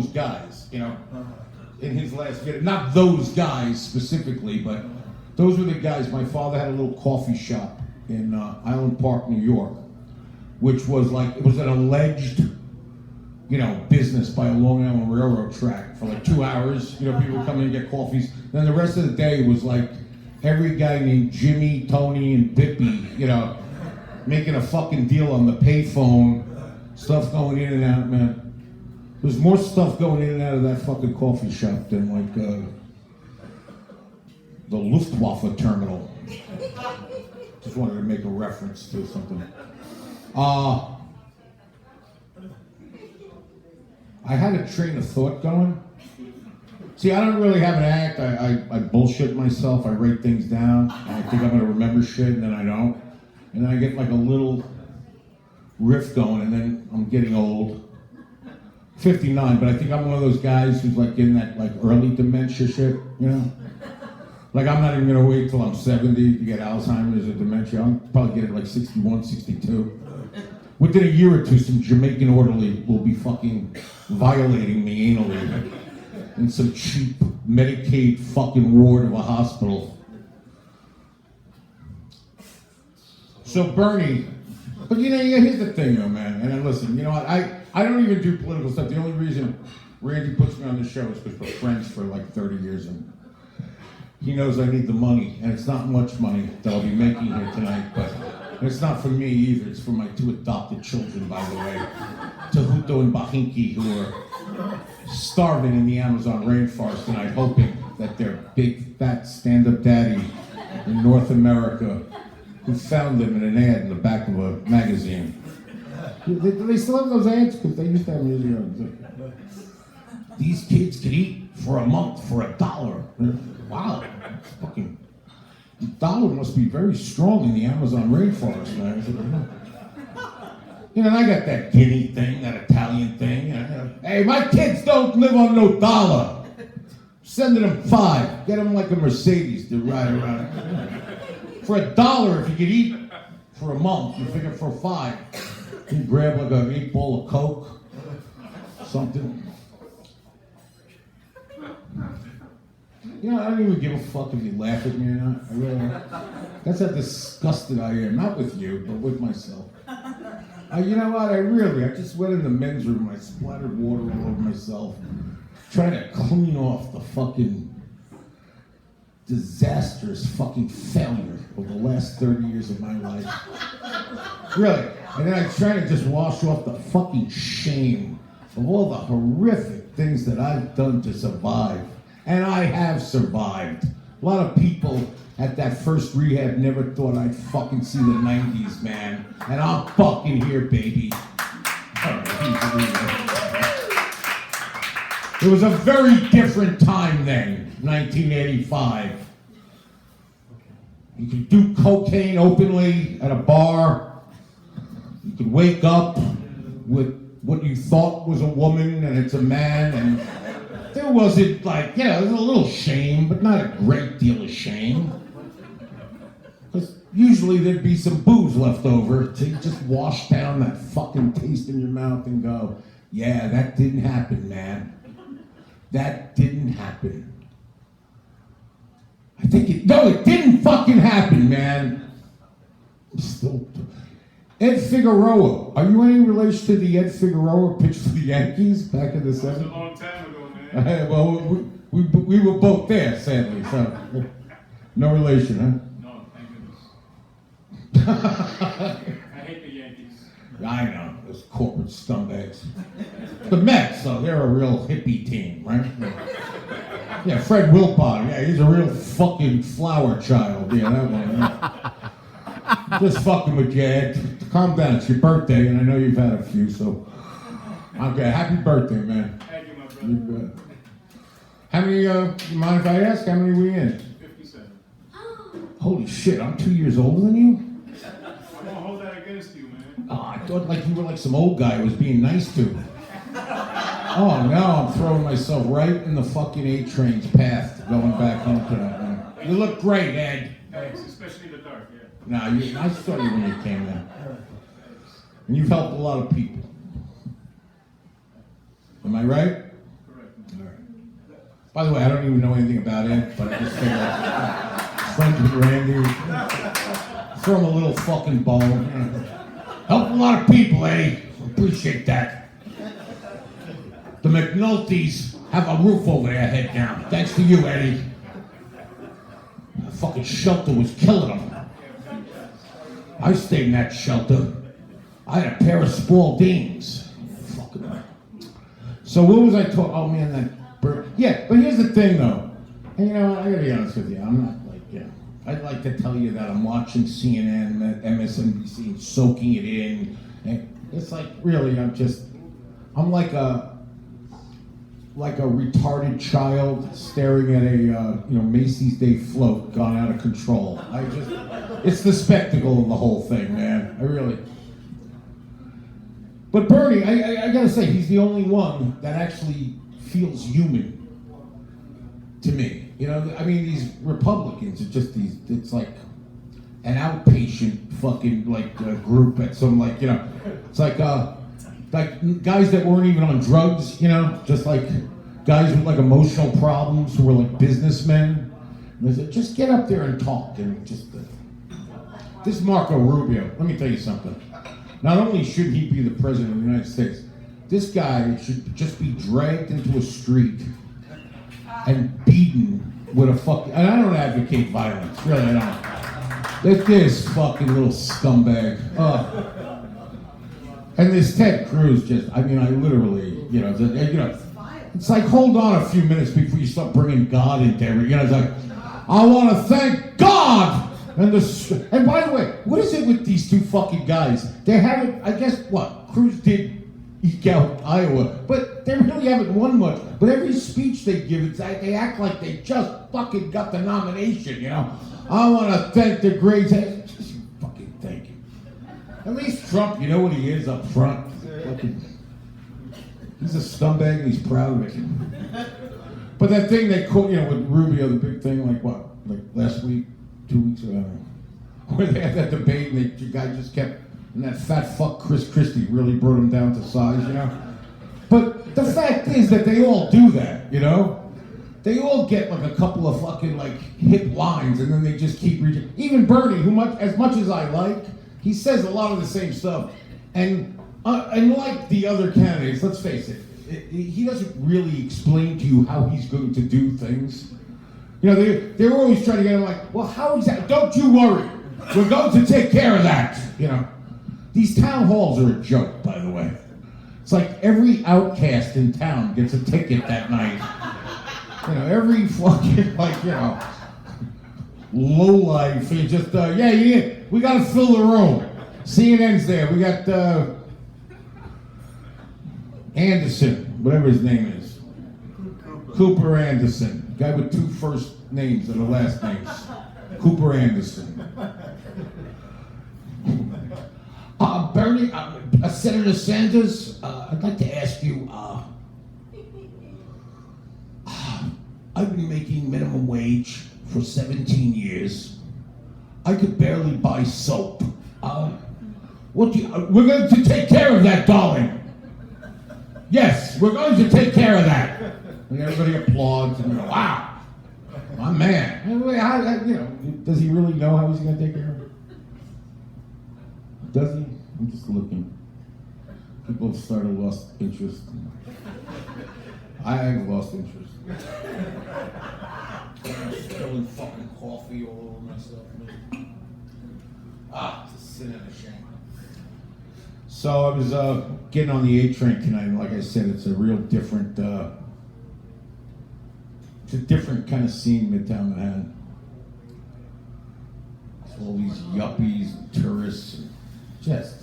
those guys, you know, in his last video. Not those guys specifically, but those were the guys. My father had a little coffee shop in Island Park, New York, which was like, it was an alleged, you know, business by a Long Island Railroad track for like 2 hours. You know, people would come in and get coffees. Then the rest of the day was like every guy named Jimmy, Tony, and Bippy, you know, making a fucking deal on the payphone. Stuff going in and out, man. There's more stuff going in and out of that fucking coffee shop than like the Luftwaffe terminal. Just wanted to make a reference to something. I had a train of thought going. See, I don't really have an act. I bullshit myself. I write things down. And I think I'm gonna remember shit, and then I don't. And then I get like a little riff going, and then I'm getting old. 59, but I think I'm one of those guys who's like in that like early dementia shit, you know? Like I'm not even gonna wait till I'm 70 to get Alzheimer's or dementia. I'll probably get it like 61, 62. Within a year or two, some Jamaican orderly will be fucking violating me anally in some cheap Medicaid fucking ward of a hospital. So Bernie, but you know, here's the thing though, man, and then listen, you know what, I don't even do political stuff. The only reason Randy puts me on the show is because we're friends for like 30 years and he knows I need the money, and it's not much money that I'll be making here tonight, but it's not for me either. It's for my 2 adopted children, by the way, Tahuto and Bahinki, who are starving in the Amazon rainforest tonight, hoping that their big, fat, stand-up daddy in North America, who found them in an ad in the back of a magazine. Do they still have those ads? Because they used to have music. These kids could eat for a month for $1. Wow, fucking the dollar must be very strong in the Amazon rainforest, man. You know, I got that Guinea thing, that Italian thing. You know, hey, my kids don't live on no dollar. Sending them 5. Get them like a Mercedes to ride around. For $1, if you could eat for a month, you figure for 5, you grab like an 8-ball of Coke, something. You know, I don't even give a fuck if you laugh at me or not. I really don't. That's how disgusted I am. Not with you, but with myself. You know what? I just went in the men's room and I splattered water all over myself, trying to clean off the fucking disastrous fucking failure of the last 30 years of my life. Really. And then I try to just wash off the fucking shame of all the horrific things that I've done to survive. And I have survived. A lot of people at that first rehab never thought I'd fucking see the 90s, man. And I'm fucking here, baby. It was a very different time then, 1985. You could do cocaine openly at a bar. You could wake up with what you thought was a woman and it's a man, and there wasn't like, you know, there was a little shame, but not a great deal of shame. Because usually there'd be some booze left over to just wash down that fucking taste in your mouth and go, yeah, that didn't happen, man. That didn't happen. I think it didn't fucking happen, man. Still. Ed Figueroa. Are you any relation to the Ed Figueroa pitched for the Yankees back in the 70s? That was a long time ago, man. Well, we were both there, sadly, so no relation, huh? No, thank goodness. I hate the Yankees. I know, those corporate scumbags. The Mets, though, they're a real hippie team, right? Yeah, Fred Wilpon, yeah, he's a real fucking flower child, yeah, that one. Yeah. Just fucking with you, Ed. Calm down, it's your birthday, and I know you've had a few, so. Okay, happy birthday, man. Thank you, my brother. You bet. How many, you mind if I ask, how many are we in? 57. Holy shit, I'm 2 years older than you? I won't hold that against you, man. Oh, I thought like you were like some old guy I was being nice to. Oh, now I'm throwing myself right in the fucking A train's path going back home tonight, man. You look great, Ed. Thanks, especially in the dark, yeah. Nah, I saw you when you came in. And you've helped a lot of people. Am I right? By the way, I don't even know anything about it, but I just feel like friends with Randy. Throw him a little fucking bone. Help a lot of people, Eddie. Appreciate that. The McNultys have a roof over their head now. Thanks to you, Eddie. The fucking shelter was killing them. I stayed in that shelter. I had a pair of Spaldings. Fucking. So what was I talking? Oh man, that bird. Yeah, but here's the thing, though. And you know, I gotta be honest with you. I'm not like, you know, I'd like to tell you that I'm watching CNN, MSNBC, and soaking it in. And it's like, really, I'm like a retarded child staring at a Macy's Day float gone out of control. It's the spectacle of the whole thing, man. I really. But Bernie, I gotta say, he's the only one that actually feels human to me. You know, I mean, these Republicans are just it's like an outpatient fucking group at some it's like guys that weren't even on drugs, just like guys with emotional problems who were like businessmen. And they said, just get up there and talk. And this Marco Rubio, let me tell you something. Not only should he be the president of the United States, this guy should just be dragged into a street and beaten with a fucking, and I don't advocate violence, really I don't. Look at this fucking little scumbag. And this Ted Cruz I literally, it's like, hold on a few minutes before you start bringing God into everything. It's like, I want to thank God! And by the way, what is it with these two fucking guys? They haven't, I guess, Cruz did eke out Iowa, but they really haven't won much. But every speech they give, they act like they just fucking got the nomination, I want to thank the great, just fucking thank you. At least Trump, you know what he is up front. He's a scumbag and he's proud of it. But that thing they quote, with Rubio, the big thing, like last week, 2 weeks ago, where they had that debate and the guy just kept, and that fat fuck Chris Christie really brought him down to size, But the fact is that they all do that, They all get a couple of fucking hip lines and then they just keep reading. Even Bernie, as much as I like, he says a lot of the same stuff. And like the other candidates, let's face it, he doesn't really explain to you how he's going to do things. They're always trying to get him well, how is that? Don't you worry. We're going to take care of that. These town halls are a joke, by the way. It's like every outcast in town gets a ticket that night. Every fucking, lowlife. You just, we got to fill the room. CNN's there. We got Anderson, whatever his name is. Cooper Anderson. Guy with two first names and the last names. Cooper Anderson. Bernie, Senator Sanders, I'd like to ask you, I've been making minimum wage for 17 years. I could barely buy soap. We're going to take care of that, darling. Yes, we're going to take care of that. And everybody applauds and go, wow, my man. Does he really know how he's going to take care of it? Does he? I'm just looking. People have started lost interest. I have lost interest. I'm spilling fucking coffee all over myself. It's a sin and a shame. So I was getting on the A train tonight, and like I said, it's a real different, it's a different kind of scene, Midtown Manhattan. It's all these yuppies and tourists, and just